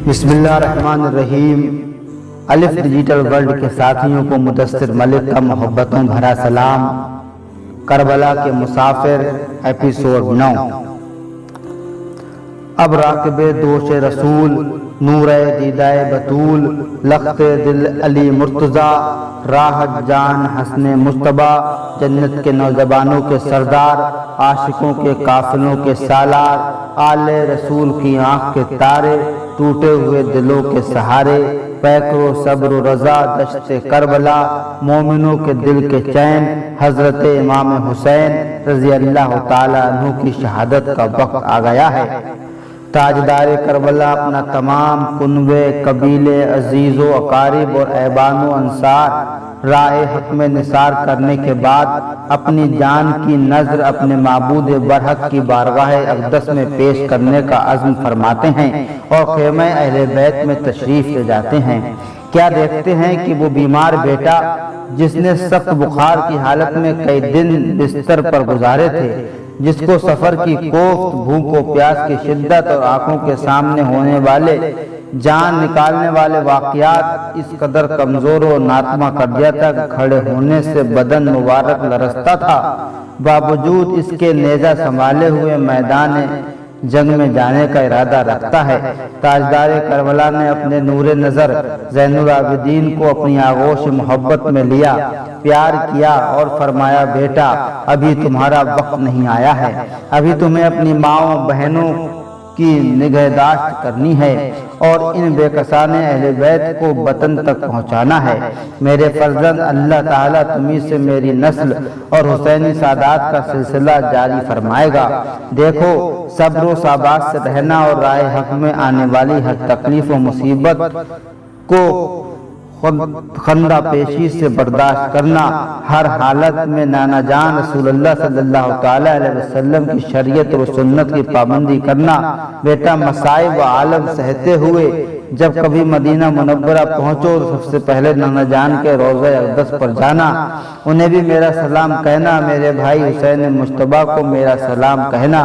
بسم اللہ الرحمن الرحیم۔ الف ڈیجیٹل ورلڈ کے ساتھیوں کو مدثر ملک کا محبتوں بھرا سلام۔ کربلا کے مسافر ایپیسوڈ 9۔ اب راکب دوش رسول، نور دیدہ بطول، لخت دل علی مرتضیٰ، راہ جان حسن مجتبیٰ، جنت کے نوجوانوں کے سردار، عاشقوں کے قافلوں کے سالار، آل رسول کی آنکھ کے تارے، ٹوٹے ہوئے دلوں کے سہارے، پیکر و صبر و رضا دشت کربلا، مومنوں کے دل کے چین، حضرت امام حسین رضی اللہ تعالیٰ عنہ کی شہادت کا وقت آ گیا ہے۔ تاجدار کربلا اپنا تمام کنوے، قبیلے، عزیز و اقارب اور اعبان و انصار راہ حق میں نثار کرنے کے بعد اپنی جان کی نذر اپنے معبود برحق کی بارگاہ اقدس میں پیش کرنے کا عزم فرماتے ہیں اور خیمہ اہل بیت میں تشریف لے جاتے ہیں۔ کیا دیکھتے ہیں کہ وہ بیمار بیٹا جس نے سخت بخار کی حالت میں کئی دن بستر پر گزارے تھے، جس کو سفر کی کوفت، بھوک و پیاس کی شدت اور آنکھوں کے سامنے ہونے والے جان نکالنے والے واقعات اس قدر کمزور و ناتمہ کر دیا تھا کہ کھڑے ہونے سے بدن مبارک لرزتا تھا، باوجود اس کے نیزہ سنبھالے ہوئے میدان جنگ میں جانے کا ارادہ رکھتا ہے۔ تاجدار کربلا نے اپنے نور نظر زین العابدین کو اپنی آغوش محبت میں لیا، پیار کیا اور فرمایا، بیٹا ابھی تمہارا وقت نہیں آیا ہے، ابھی تمہیں اپنی ماؤں بہنوں کی نگہداشت کرنی ہے اور ان بے کسانے اہل بیت کو وطن تک پہنچانا ہے۔ میرے فرزند، اللہ تعالیٰ تمہیں سے میری نسل اور حسینی سادات کا سلسلہ جاری فرمائے گا۔ دیکھو، صبر و ثبات سے رہنا اور راہ حق میں آنے والی ہر تکلیف و مصیبت کو خندہ پیشی سے برداشت کرنا، ہر حالت میں نانا جان رسول اللہ صلی اللہ تعالیٰ علیہ وسلم کی شریعت و سنت کی پابندی کرنا۔ بیٹا، مصائب و عالم سہتے ہوئے جب کبھی مدینہ منورہ پہنچو تو سب سے پہلے نانا جان کے روضہ اقدس پر جانا، انہیں بھی میرا سلام کہنا، میرے بھائی حسین مجتبیٰ کو میرا سلام کہنا،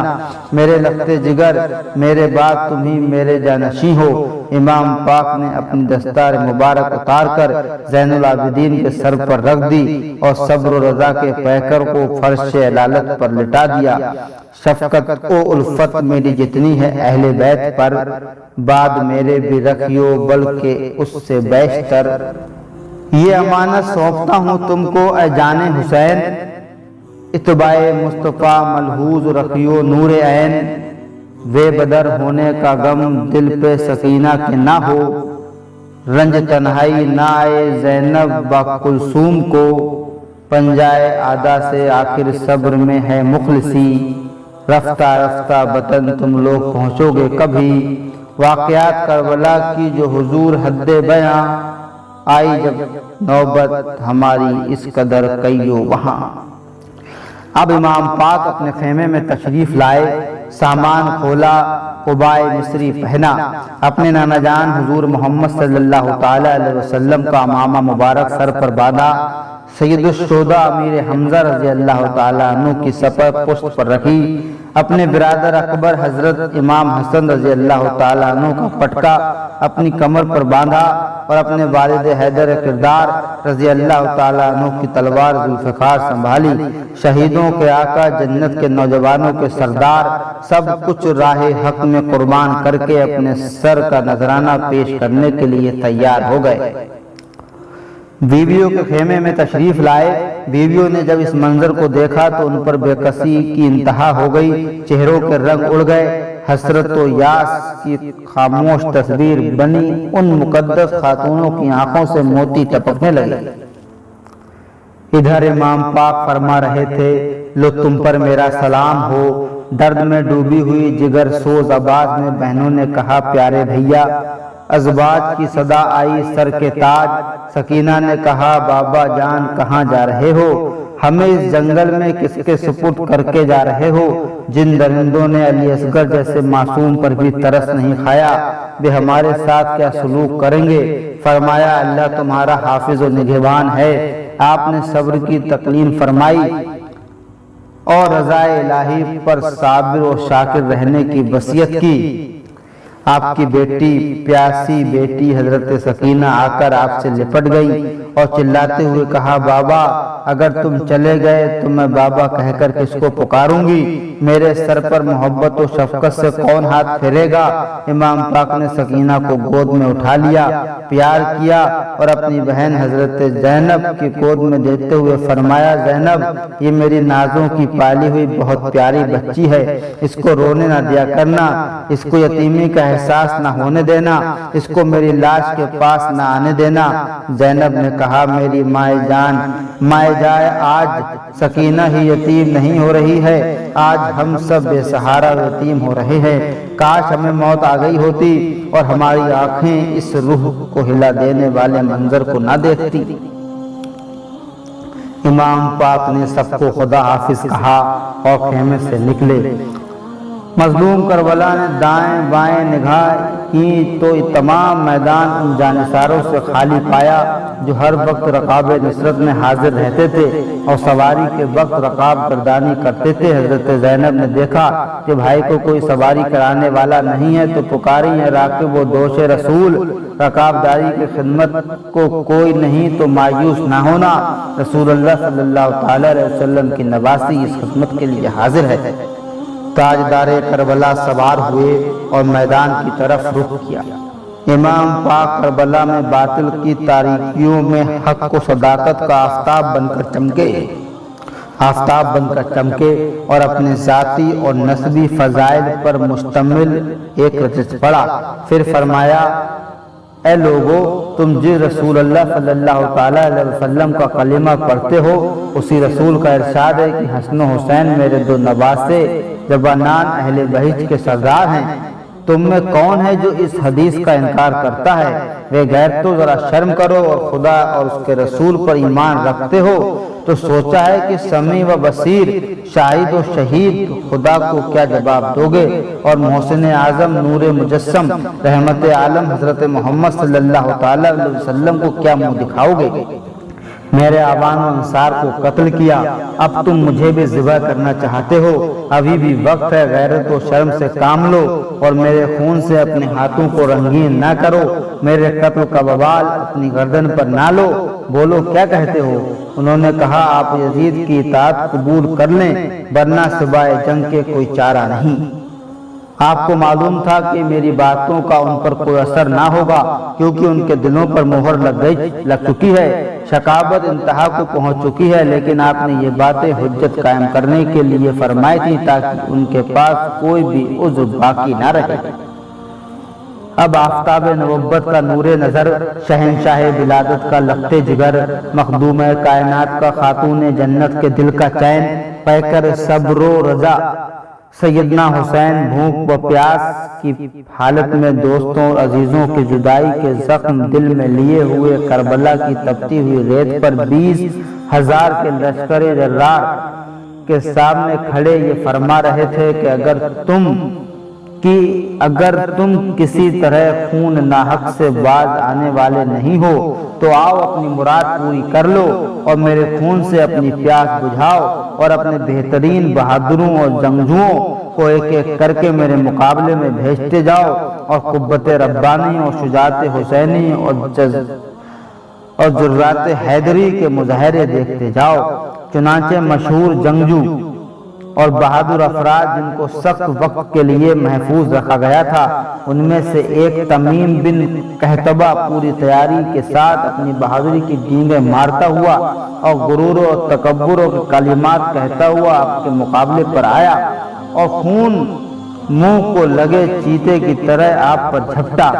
میرے لختے جگر، میرے بعد تم ہی میرے جانشین ہو۔ امام پاک نے اپنی دستار مبارک اتار کر زین العابدین کے سر پر رکھ دی اور صبر و رضا کے پیکر کو فرش علالت پر لٹا دیا۔ شفقت و الفت میری جتنی ہے اہل بیت پر، بعد میرے بھی رکھیو بلکہ اس سے بیشتر۔ یہ امانت سونپتا ہوں تم کو اے جان حسین، اتباع مصطفیٰ ملحوظ رکھیو نور عین، بے بدر ہونے کا غم دل پہ سکینہ کے نہ ہو، رنج تنہائی نہ آئے زینب و کلثوم کو، پنجائے عادا سے آخر صبر میں ہے مخلصی، رفتہ رفتہ وطن تم لوگ پہنچو گے کبھی۔ واقعات کربلا کی جو حضور حد بیاں، آئی جب نوبت ہماری اس قدر کئیو وہاں۔ اب امام پاک اپنے خیمے میں تشریف لائے، سامان کھولا، قبائے مصری پہنا، اپنے نانا جان حضور محمد صلی اللہ تعالیٰ علیہ وسلم کا عمامہ مبارک سر پر باندھا، سید الشہداء امیر حمزہ رضی اللہ تعالیٰ عنہ کی سپر پشت پر رکھی، اپنے برادر اکبر حضرت امام حسن رضی اللہ تعالیٰ عنہ کا پٹکا اپنی کمر پر باندھا اور اپنے والد حیدر کردار رضی اللہ تعالیٰ عنہ کی تلوار ذوالفقار سنبھالی۔ شہیدوں کے آقا، جنت کے نوجوانوں کے سردار، سب کچھ راہ حق میں قربان کر کے اپنے سر کا نذرانہ پیش کرنے کے لیے تیار ہو گئے۔ بیویوں کے خیمے میں تشریف لائے۔ بیویوں نے جب اس منظر کو دیکھا تو ان پر بے کسی کی انتہا ہو گئی، چہروں کے رنگ اڑ گئے، حسرت و یاس کی خاموش تصویر بنی، ان مقدس خاتونوں کی آنکھوں سے موتی ٹپکنے لگے۔ ادھر امام پاک فرما رہے تھے، لو تم پر میرا سلام ہو۔ درد میں ڈوبی ہوئی جگر سوز آواز میں بہنوں نے کہا، پیارے بھیا۔ ازواج کی صدا آئی سر کے تاج، سکینہ نے کہا، بابا جان کہاں جا رہے ہو؟ ہمیں اس جنگل میں کس کے سپرد کر کے جا رہے ہو؟ جن درندوں نے علی اصغر جیسے معصوم پر بھی ترس نہیں کھایا، وہ ہمارے ساتھ کیا سلوک کریں گے؟ فرمایا، اللہ تمہارا حافظ و نگہبان ہے۔ آپ نے صبر کی تلقین فرمائی اور رضا الہی پر صابر و شاکر رہنے کی وصیت کی۔ آپ کی بیٹی پیاسی بیٹی حضرت سکینہ آ کر آپ سے لپٹ گئی اور چلاتے ہوئے کہا بابا اگر تم چلے گئے تو میں بابا کہہ کر کس کو پکاروں گی؟ میرے سر پر محبت و شفقت سے کون ہاتھ پھیرے گا؟ امام پاک نے سکینہ کو گود میں اٹھا لیا، پیار کیا اور اپنی بہن حضرت زینب کی گود میں دیتے ہوئے فرمایا زینب یہ میری نازوں کی پالی ہوئی بہت پیاری بچی ہے، اس کو رونے نہ دیا کرنا، اس کو یتیمی کا احساس نہ ہونے دینا، اس کو میری لاش کے پاس نہ آنے دینا۔ زینب نے کہا میری مائے جان، مائے جائے آج سکینہ ہی یتیم نہیں ہو رہی ہے، آج ہم سب بے سہارا یتیم ہو رہے ہیں، کاش ہمیں موت آ گئی ہوتی اور ہماری آنکھیں اس روح کو ہلا دینے والے منظر کو نہ دیکھتی۔ امام پاک نے سب کو خدا حافظ کہا اور خیمے سے نکلے۔ مظلوم کربلا نے دائیں بائیں نگاہ کی تو تمام میدان ان جانثاروں سے خالی پایا جو ہر وقت رقاب نصرت میں حاضر رہتے تھے اور سواری کے وقت رقاب گردانی کرتے تھے۔ حضرت زینب نے دیکھا کہ بھائی کو کوئی سواری کرانے والا نہیں ہے تو پکاری ہے راکب و دوش رسول، رکاب داری کی خدمت کو کوئی نہیں تو مایوس نہ ہونا، رسول اللہ صلی اللہ تعالی علیہ وسلم کی نواسی اس خدمت کے لیے حاضر ہے۔ تاجدار کربلا سوار ہوئے اور میدان کی طرف رخ کیا۔ امام پاک کربلا میں باطل کی تاریکیوں میں حق و صداقت کا آفتاب بن کر چمکے اور اپنے ذاتی اور نسبی فضائل پر مشتمل ایک رچت پڑا۔ پھر فرمایا اے لوگو تم جس رسول اللہ صلی اللہ تعالی علیہ وسلم کا کلمہ پڑھتے ہو اسی رسول کا ارشاد ہے کہ حسن و حسین میرے دو نواسے جوانان اہل بہشت کے سردار ہیں۔ تم میں کون ہے جو اس حدیث کا انکار کرتا ہے؟ بے غیر تو ذرا شرم کرو اور خدا اور اس کے رسول پر ایمان رکھتے ہو تو سوچا ہے کہ سمیع و بصیر، شاہد و شہید خدا کو کیا جواب دو گے اور محسن اعظم نور مجسم رحمت عالم حضرت محمد صلی اللہ تعالی علیہ وسلم کو کیا منہ دکھاؤ گے؟ میرے آبان و انصار کو قتل کیا، اب تم مجھے بھی ذبح کرنا چاہتے ہو؟ ابھی بھی وقت ہے، غیرت و شرم سے کام لو اور میرے خون سے اپنے ہاتھوں کو رنگین نہ کرو، میرے قتل کا وبال اپنی گردن پر نہ لو، بولو کیا کہتے ہو؟ انہوں نے کہا آپ یزید کی اطاعت قبول کر لیں ورنہ سوائے جنگ کے کوئی چارہ نہیں۔ آپ کو معلوم تھا کہ میری باتوں کا ان پر کوئی اثر نہ ہوگا کیونکہ ان کے دلوں پر مہر لگ چکی ہے، شقاوت انتہا کو پہنچ چکی ہے، لیکن آپ نے یہ باتیں حجت قائم کرنے کے لیے فرمائی تھی تاکہ ان کے پاس کوئی بھی عذر باقی نہ رہے۔ اب آفتاب نبوت کا نور نظر، شہنشاہ ولادت کا لخت جگر، مخدوم کائنات کا خاتون جنت کے دل کا چین، پیکر صبر و رضا سیدنا حسین بھوک و پیاس کی حالت میں دوستوں اور عزیزوں کی جدائی کے زخم دل میں لیے ہوئے کربلا کی تپتی ہوئی ریت پر 20,000 کے لشکر جرار کے سامنے کھڑے یہ فرما رہے تھے کہ اگر تم کسی طرح خون ناحق سے باز آنے والے نہیں ہو تو آؤ اپنی مراد پوری کر لو اور میرے خون سے اپنی پیاس بجھاؤ اور اپنے بہترین بہادروں اور جنگجوؤں کو ایک ایک کر کے میرے مقابلے میں بھیجتے جاؤ اور قوت ربانی اور شجاعت حسینی اور جرات حیدری کے مظاہرے دیکھتے جاؤ۔ چنانچہ مشہور جنگجو اور بہادر افراد جن کو سخت وقت کے لیے محفوظ رکھا گیا تھا ان میں سے ایک تمیم بن قحطبہ پوری تیاری کے ساتھ اپنی بہادری کی ڈینگیں مارتا ہوا اور غرور و تکبر و کلمات کہتا ہوا آپ کے مقابلے پر آیا اور خون منہ کو لگے چیتے کی طرح آپ پر جھپٹا۔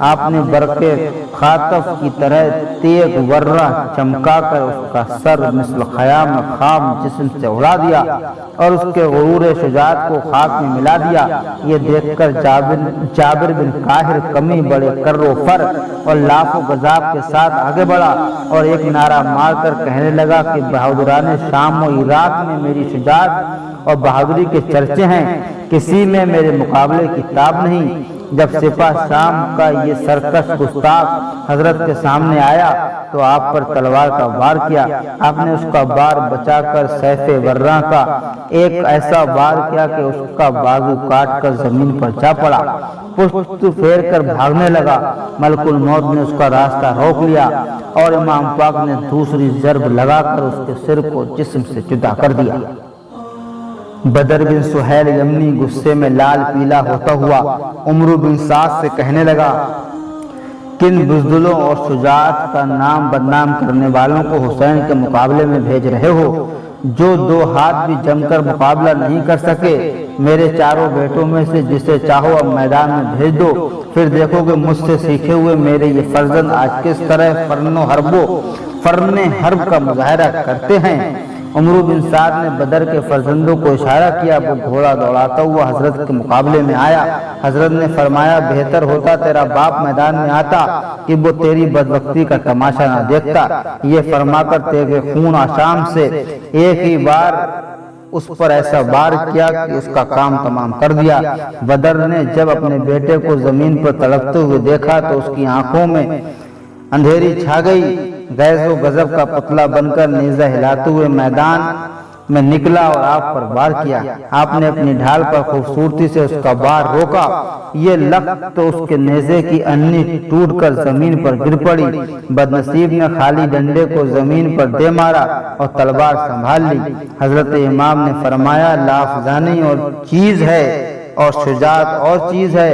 آپ نے برقے خاطف کی طرح تیغ ورہ چمکا کر اس کا سر مثل خیام خام جسم سے اڑا دیا اور اس کے غرور شجاعت کو خاک میں ملا دیا۔ یہ دیکھ کر جابر بن قاہر کمی بڑے کر و فر اور لاف و غضب کے ساتھ آگے بڑھا اور ایک نعرہ مار کر کہنے لگا کہ بہادران شام و عراق میں میری شجاعت اور بہادری کے چرچے ہیں، کسی میں میرے مقابلے کی تاب نہیں۔ جب سپاہ شام کا یہ سرکش گستاخ حضرت کے سامنے آیا تو آپ پر تلوار کا وار کیا، آپ نے اس کا بار بچا کر سیف ورہ کا ایک ایسا وار کیا کہ اس کا بازو کاٹ کر زمین پر جا پڑا۔ پشت پھیر کر بھاگنے لگا۔ ملک الموت نے اس کا راستہ روک لیا اور امام پاک نے دوسری ضرب لگا کر اس کے سر کو جسم سے جدا کر دیا۔ بدر بن سہیل یمنی غصے میں لال پیلا ہوتا ہوا عمرو بن سعد سے کہنے لگا، کن بزدلوں اور شجاعت کا نام بدنام کرنے والوں کو حسین کے مقابلے میں بھیج رہے ہو، جو دو ہاتھ بھی جم کر مقابلہ نہیں کر سکے؟ میرے چاروں بیٹوں میں سے جسے چاہو اب میدان میں بھیج دو، پھر دیکھو کہ مجھ سے سیکھے ہوئے میرے یہ فرزند آج کس طرح فرن حرب کا مظاہرہ کرتے ہیں۔ عمرو بن سعد نے بدر کے فرزندوں کو اشارہ کیا، وہ گھوڑا دوڑاتا ہوا حضرت کے مقابلے میں آیا۔ حضرت نے فرمایا، بہتر ہوتا تیرا باپ میدان میں آتا کہ وہ تیری بدبختی کا تماشا نہ دیکھتا۔ یہ فرما کر تیغ خون آشام سے ایک ہی بار اس پر ایسا وار کیا کہ اس کا کام تمام کر دیا۔ بدر نے جب اپنے بیٹے کو زمین پر تڑپتے ہوئے دیکھا تو اس کی آنکھوں میں اندھیری چھا گئی۔ غیظ و غضب کا پتلا بن کر نیزہ ہلاتے ہوئے میدان میں نکلا اور آپ پر وار کیا۔ آپ نے اپنی ڈھال پر خوبصورتی سے اس کا وار روکا۔ یہ لگ تو اس کے نیزے کی انی ٹوٹ کر زمین پر گر پڑی۔ بدنصیب نے خالی ڈنڈے کو زمین پر دے مارا اور تلوار سنبھال لی۔ حضرت امام نے فرمایا، لافزانی اور چیز ہے اور شجاعت اور چیز ہے،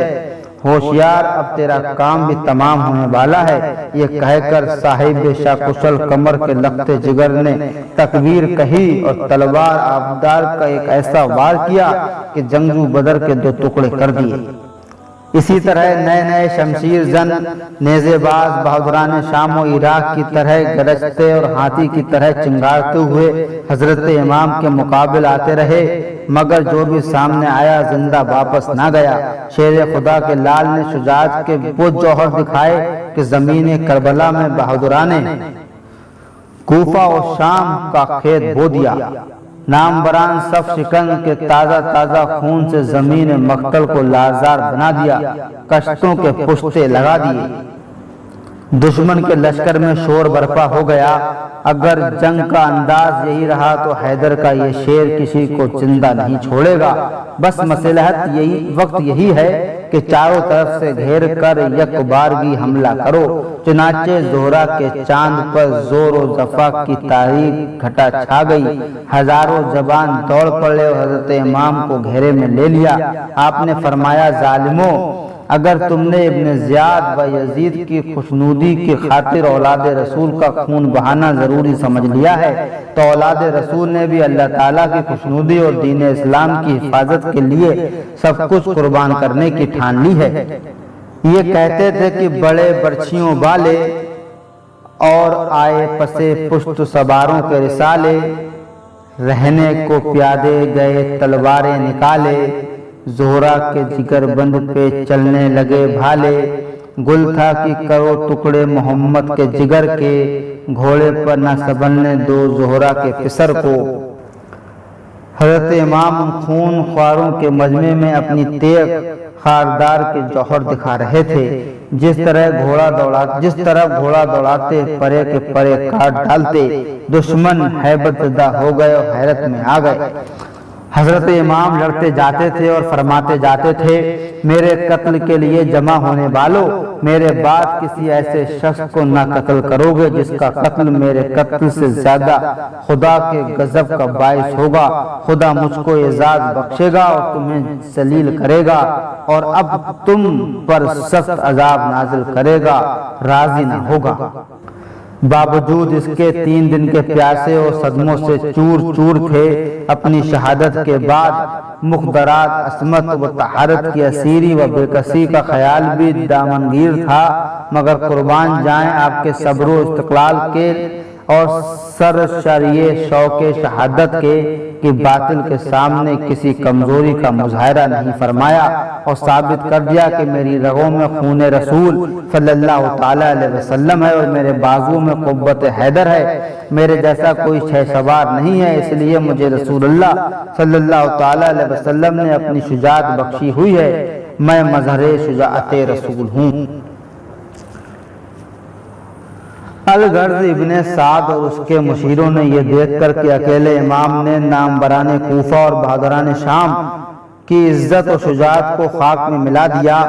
ہوشیار، اب تیرا کام بھی تمام ہونے والا ہے۔ یہ کہہ کر صاحب شاکشل کمر کے لخت جگر نے تکبیر کہی اور تلوار آبدار کا ایک ایسا وار کیا کہ جنگجو بدر کے دو ٹکڑے کر دیے۔ اسی طرح نئے نئے شمشیر زن نیزے باز بہادران شام و عراق کی طرح گرجتے اور ہاتھی کی طرح چنگارتے ہوئے حضرت امام کے مقابل آتے رہے، مگر جو بھی سامنے آیا زندہ واپس نہ گیا۔ شیر خدا کے لال نے شجاعت کے وہ جوہر دکھائے کہ زمین کربلا میں بہادران کوفہ و شام کا کھیت بو دیا۔ نام بران صف شکن کے تازہ تازہ خون سے زمین مقتل کو لازار بنا دیا، کشتوں کے پشتے لگا دیے۔ دشمن کے لشکر میں شور برپا ہو گیا۔ اگر جنگ کا انداز یہی رہا تو حیدر کا یہ شیر کسی کو زندہ نہیں چھوڑے گا۔ بس مصلحت وقت یہی ہے کہ چاروں طرف سے گھیر کر یک بارگی حملہ کرو۔ چنانچہ زہرہ کے چاند پر زور و زفا کی تاریک گھٹا چھا گئی۔ ہزاروں جوان دوڑ پڑے اور حضرت امام کو گھیرے میں لے لیا۔ آپ نے فرمایا، ظالموں، اگر تم نے ابن زیاد و یزید کی خوشنودی کی خاطر اولاد رسول کا خون بہانا ضروری سمجھ لیا ہے تو اولاد رسول نے بھی اللہ تعالیٰ کی خوشنودی اور دین اسلام کی حفاظت کے لیے سب کچھ قربان کرنے کی ٹھان لی ہے۔ یہ کہتے تھے کہ بڑے برچھیوں والے اور آئے پسے پشت سواروں کے رسالے، رہنے کو پیادے گئے تلواریں نکالے، زہرہ کے جگر بند پہ چلنے لگے بھالے، گل تھا کہ کرو ٹکڑے محمد کے جگر کے، گھوڑے پر نہ سنبھلنے دو زہرہ کے پسر کو۔ حضرت امام خون خواروں کے مجمع میں اپنی تیغ خاردار کے جوہر دکھا رہے تھے۔ جس طرح گھوڑا دوڑاتے پرے کے پرے کاٹ ڈالتے، دشمن ہیبت زدہ ہو گئے اور حیرت میں آ گئے۔ حضرت امام لڑتے جاتے تھے اور فرماتے جاتے تھے، میرے قتل کے لیے جمع ہونے والوں، میرے بعد کسی ایسے شخص کو نہ قتل کرو گے جس کا قتل میرے قتل سے زیادہ خدا کے غضب کا باعث ہوگا۔ خدا مجھ کو اعزاز بخشے گا اور تمہیں ذلیل کرے گا اور اب تم پر سخت عذاب نازل کرے گا، راضی نہ ہوگا۔ باوجود اس کے 3 دن کے پیاسے اور صدموں سے چور چور تھے۔ اپنی شہادت کے بعد مخدرات، عصمت و طہارت کی اسیری و بے کسی کا خیال بھی دامنگیر تھا، مگر قربان جائیں آپ کے صبر و استقلال کے اور سرشریے شوق شہادت کے کہ باطل کے سامنے کسی کمزوری کا مظاہرہ نہیں فرمایا اور ثابت کر دیا کہ میری رگوں میں خون رسول صلی اللہ تعالیٰ علیہ وسلم ہے اور میرے بازو میں قوت حیدر ہے۔ میرے جیسا کوئی شہ سوار نہیں ہے، اس لیے مجھے رسول اللہ صلی اللہ تعالیٰ علیہ وسلم نے اپنی شجاعت بخشی ہوئی ہے۔ میں مظہر شجاعت رسول ہوں۔ الغرض ابن سعد اور اس کے مشیروں نے یہ دیکھ کر کہ اکیلے امام نے ناموران کوفہ اور بہادران شام کی عزت و شجاعت کو خاک میں ملا دیا۔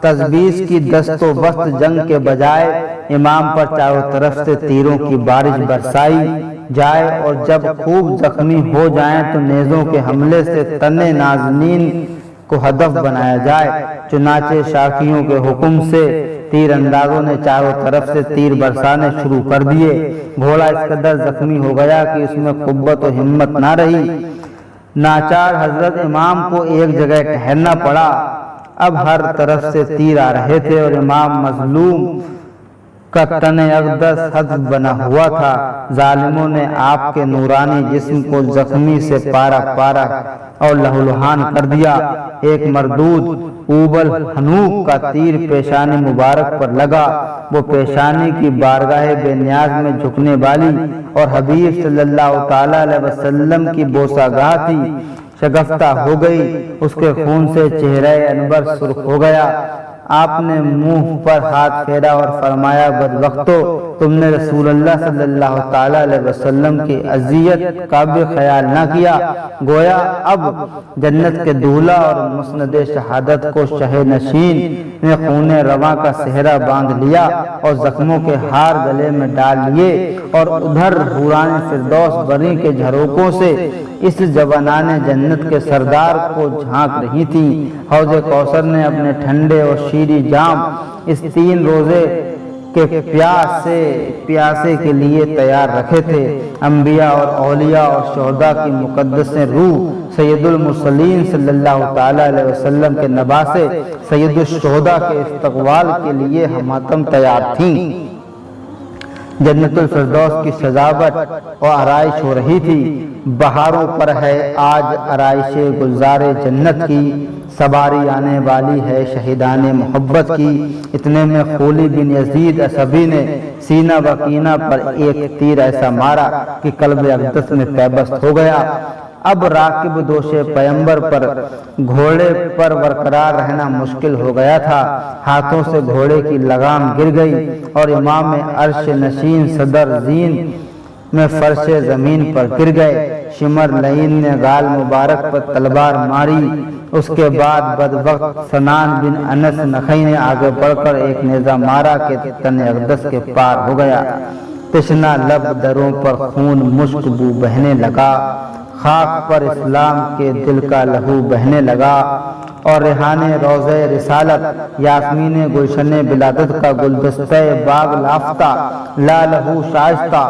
تجویز کی دست و بست جنگ کے بجائے امام پر چاروں طرف سے تیروں کی بارش برسائی جائے، اور جب خوب زخمی ہو جائیں تو نیزوں کے حملے سے تنے نازنین کو ہدف بنایا جائے۔ چنانچہ شاکیوں کے حکم سے تیر اندازوں نے چاروں طرف سے تیر برسانے شروع کر دیے۔ گھوڑا اس قدر زخمی ہو گیا کہ اس میں قوت و ہمت نہ رہی۔ ناچار حضرت امام کو ایک جگہ ٹھہرنا پڑا۔ اب ہر طرف سے تیر آ رہے تھے اور امام مظلوم کا تن اقدس حد بنا ہوا تھا۔ ظالموں نے آپ کے نورانی جسم کو زخمی سے پارا پارا اور لہولہان کر دیا۔ ایک مردود اوبل حنوک کا تیر پیشانی مبارک پر لگا۔ وہ پیشانی کی بارگاہ بے نیاز میں جھکنے والی اور حبیب صلی اللہ تعالی علیہ وسلم کی بوسہ گاہ تھی، شگفتہ ہو گئی۔ اس کے خون سے چہرہ انور سرخ ہو گیا۔ آپ نے منہ پر ہاتھ پھیرا اور فرمایا، بدبختو، تم نے رسول اللہ صلی اللہ تعالی علیہ وسلم کی اذیت کا بھی خیال نہ کیا۔ گویا اب جنت کے دولہ اور مسند شہادت کو شہ نشین نے خون رواں کا صحرا باندھ لیا اور زخموں کے ہار گلے میں ڈال لیے، اور ادھر حوران فردوس بری کے جھروکوں سے اس جوانان جنت کے سردار کو جھانک رہی تھیں۔ حوض کوثر نے اپنے ٹھنڈے اور شیریں جام اس 3 روزے کے پیاسے کے لیے تیار رکھے تھے۔ انبیاء اور اولیاء اور شہداء کی مقدس روح سید المرسلین صلی اللہ تعالی علیہ وسلم کے نواسے سید الشہداء کے استقبال کے لیے ہماتم تیار تھیں۔ جنت الفردوس کی سجاوٹ اور آرائش ہو رہی تھی۔ بہاروں پر ہے آج آرائش گلزار جنت کی، سواری آنے والی ہے شہیدان محبت کی۔ اتنے میں خولی بن یزید اسبی نے سینہ و کینہ پر ایک تیر ایسا مارا کہ قلب اقدس میں پیبست ہو گیا۔ اب راکب دوش پیمبر پر گھوڑے پر برقرار رہنا مشکل ہو گیا تھا۔ ہاتھوں سے گھوڑے کی لگام گر گئی اور امام عرش نشین صدر زین میں فرش زمین پر گر گئے۔ شمر لعین نے گال مبارک پر تلوار ماری۔ اس کے بعد بدبخت سنان بن انس نخعی نے آگے بڑھ کر ایک نیزہ مارا کہ تن اقدس کے پار ہو گیا۔ تشنا لب دروں پر خون مشک بو بہنے لگا، خاک پر اسلام کے دل کا لہو بہنے لگا، اور ریحان روضہ رسالت، یاسمین گلشن بلادت کا گلدستہ باغ لافتہ، لا لہو شائستہ،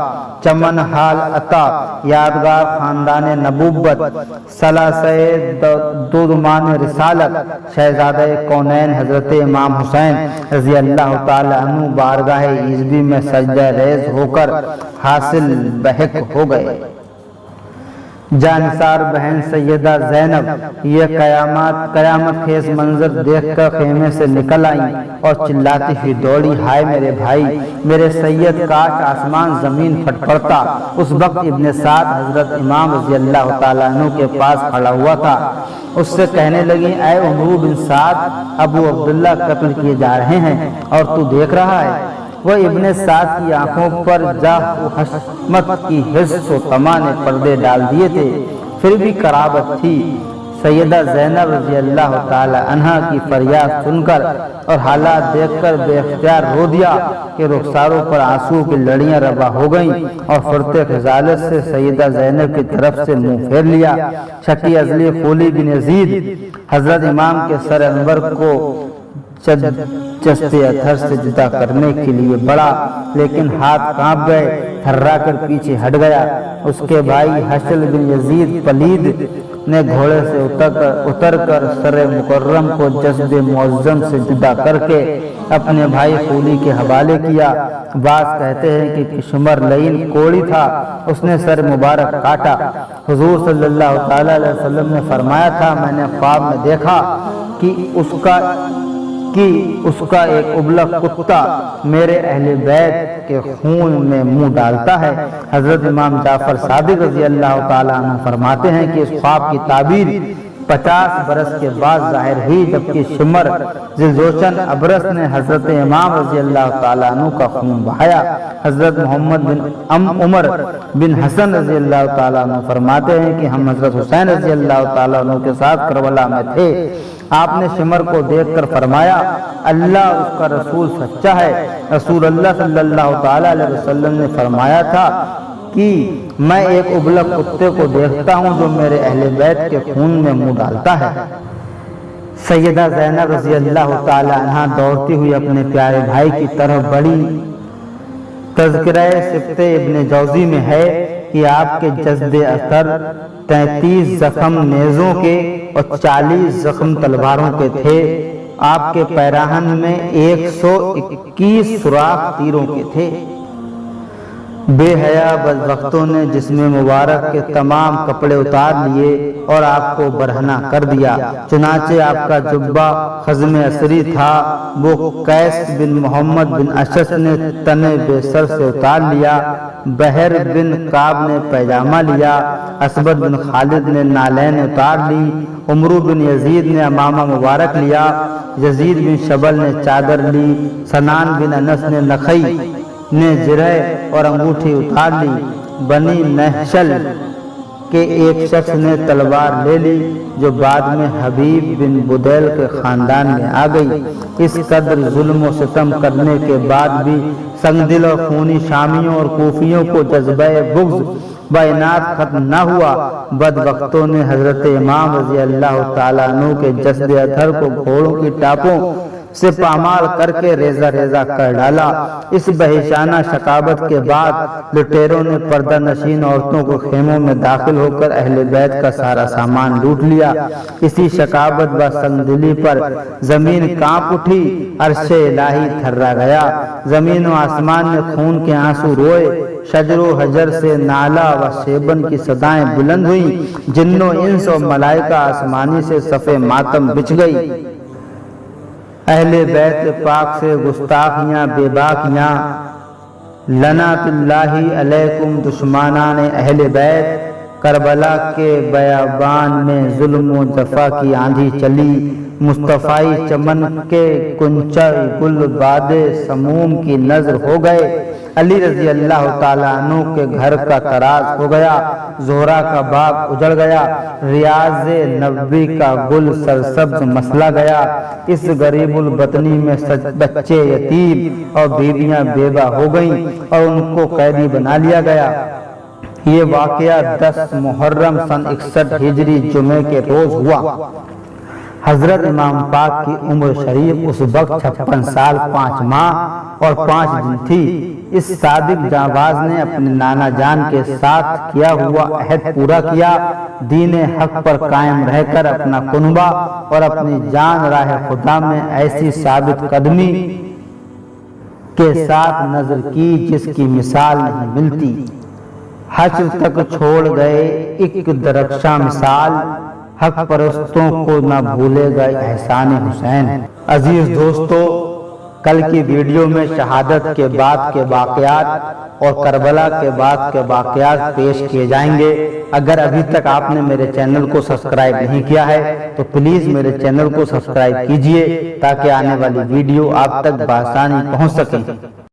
چمن حال عطا، یادگار خاندان نبوت، سلاسہ دودمان رسالت، شہزادہ کونین حضرت امام حسین رضی اللہ تعالی عنہ بارگاہ عزبی میں سجدہ ریز ہو کر حاصل بحق ہو گئے۔ جانثار بہن سیدہ زینب یہ قیامت خیز منظر دیکھ کر خیمے سے نکل آئیں اور چلاتی ہوئی دوڑی، ہائے میرے بھائی، میرے سید، کاش آسمان زمین پھٹ پڑتا۔ اس وقت ابن سعد حضرت امام رضی اللہ تعالیٰ عنہ کے پاس کھڑا ہوا تھا۔ اس سے کہنے لگی، اے عمرو بن سعد، ابو عبداللہ قتل کیے جا رہے ہیں اور تو دیکھ رہا ہے۔ وہ ابن سعد کی آنکھوں پر جاہ و حشمت کی حرص و طمع نے پردے ڈال دیے تھے، پھر بھی قرابت تھی۔ سیدہ زینب رضی اللہ تعالی عنہا کی فریاد سن کر اور حالات دیکھ کر بے اختیار رو دیا کہ رخساروں پر آنسو کی لڑیاں روا ہو گئیں، اور فرتے خجالت سے سیدہ زینب کی طرف سے منہ پھیر لیا۔ شکی ازلی خولی بن یزید حضرت امام کے سر انور کو چستے اتھر سے جدا کرنے کے لیے بڑھا، لیکن ہاتھ کانپ گئے، تھرا کر پیچھے ہٹ گیا۔ اس کے بھائی حشل بن یزید پلید نے گھوڑے سے اتر کر سر مکرم کو جسد معظم سے جدا کر کے اپنے بھائی خولی کے حوالے کیا۔ بعض کہتے ہیں کہ شمر لعین کوڑی تھا، اس نے سر مبارک کاٹا۔ حضور صلی اللہ تعالی علیہ وسلم نے فرمایا تھا، میں نے خواب میں دیکھا کہ اس کا ایک ابلغ کتا میرے اہل بیت کے خون میں منہ ڈالتا ہے۔ حضرت امام جعفر صادق رضی اللہ تعالیٰ عنہ فرماتے ہیں کہ اس خواب کی تعبیر 50 برس کے بعد ظاہر ہوئی، جبکہ شمر ذوالجوشن ابرس نے حضرت امام رضی اللہ تعالیٰ عنہ کا خون بہایا۔ حضرت محمد بن عمر بن حسن رضی اللہ تعالیٰ عنہ فرماتے ہیں کہ ہم حضرت حسین رضی اللہ تعالیٰ عنہ کے ساتھ کربلا میں تھے۔ آپ نے شمر کو دیکھ کر فرمایا اللہ اس کا رسول سچا ہے۔ رسول اللہ صلی اللہ تعالیٰ علیہ وسلم نے فرمایا تھا کہ میں ایک ابلک کتے کو دیکھتا ہوں جو میرے اہل بیت کے خون میں منہ ڈالتا ہے۔ سیدہ زینب رضی اللہ تعالی عنہا دوڑتی ہوئی اپنے پیارے بھائی کی طرف بڑھی۔ تذکرہ صفت ابن جوزی میں ہے کہ آپ کے جسد اثر 33 زخم نیزوں کے اور 40 زخم تلواروں کے تھے۔ آپ کے پیراہن میں 121 سوراخ تیروں کے تھے۔ بے حیا بدبختوں نے جسم مبارک کے تمام کپڑے اتار لیے اور آپ کو برہنہ کر دیا۔ چنانچہ آپ کا جبہ خزم اسری تھا، وہ قیس بن محمد بن اشعث نے تنے بے سر سے اتار لیا، بحر بن کعب نے پیجامہ لیا، اسبد بن خالد نے نالین اتار لی، عمرو بن یزید نے امامہ مبارک لیا، یزید بن شبل نے چادر لی، سنان بن انس نے نخی نے جرح اور انگوٹھی اتار لی، بنی نحشل کے ایک شخص نے تلوار لے لی جو بعد میں حبیب بن بدیل کے خاندان میں آ گئی۔ اس قدر ظلم و ستم کرنے کے بعد بھی سنگدل اور خونی شامیوں اور کوفیوں کو جذبہ بغض بینات ختم نہ ہوا۔ بدبختوں نے حضرت امام رضی اللہ تعالیٰ عنہ کے جسد اطہر کو گھوڑوں کی ٹاپوں سے پامال کر کے ریزہ ریزہ کر ڈالا۔ اس بہشانہ شقاوت کے بعد لٹیروں نے پردہ نشین عورتوں کو خیموں میں داخل ہو کر اہل بیت کا سارا سامان لوٹ لیا۔ اسی شقاوت و سنگدلی پر زمین کانپ اٹھی، عرش الہی تھرا گیا، زمین و آسمان نے خون کے آنسو روئے، شجر و حجر سے نالا و شیبن کی صدائیں بلند ہوئیں، جن و انس و ملائکہ آسمانی سے صف ماتم بچھ گئی۔ اہل بیت پاک سے گستاخیاں بے باکیاں، لعنت اللہ علیکم دشمنان اہل بیت۔ کربلا کے بیابان میں ظلم و جفا کی آندھی چلی، مصطفی چمن کے کنچے گل باد سموم کی نظر ہو گئے۔ علی رضی اللہ تعالیٰ عنہ کے گھر کا تراز ہو گیا، زہرا کا باغ اجڑ گیا، ریاض نبوی کا گل سرسبز مسلا گیا۔ اس غریب البطنی میں بچے یتیم اور بیویاں بیوہ ہو گئیں اور ان کو قیدی بنا لیا گیا۔ یہ واقعہ 10 محرم سن 61 ہجری جمعے کے روز ہوا۔ حضرت امام پاک کی عمر شریف اس وقت 56 سال 5 ماہ اور 5 دن تھی۔ اس صادق جانباز نے اپنے نانا جان کے ساتھ کیا ہوا عہد پورا کیا، دین حق پر قائم رہ کر اپنا کنبہ اور اپنی جان راہ خدا میں ایسی ثابت قدمی کے ساتھ نظر کی جس کی مثال نہیں ملتی۔ حشر تک چھوڑ گئے ایک درخشاں مثال، حق پرستوں کو نہ بھولے گئے احسان حسین۔ عزیز دوستو، کل کی ویڈیو میں شہادت کے بعد کے واقعات اور کربلا کے بعد کے واقعات پیش کیے جائیں گے۔ اگر ابھی تک آپ نے میرے چینل کو سبسکرائب نہیں کیا ہے تو پلیز میرے چینل کو سبسکرائب کیجئے تاکہ آنے والی ویڈیو آپ تک بآسانی پہنچ سکیں۔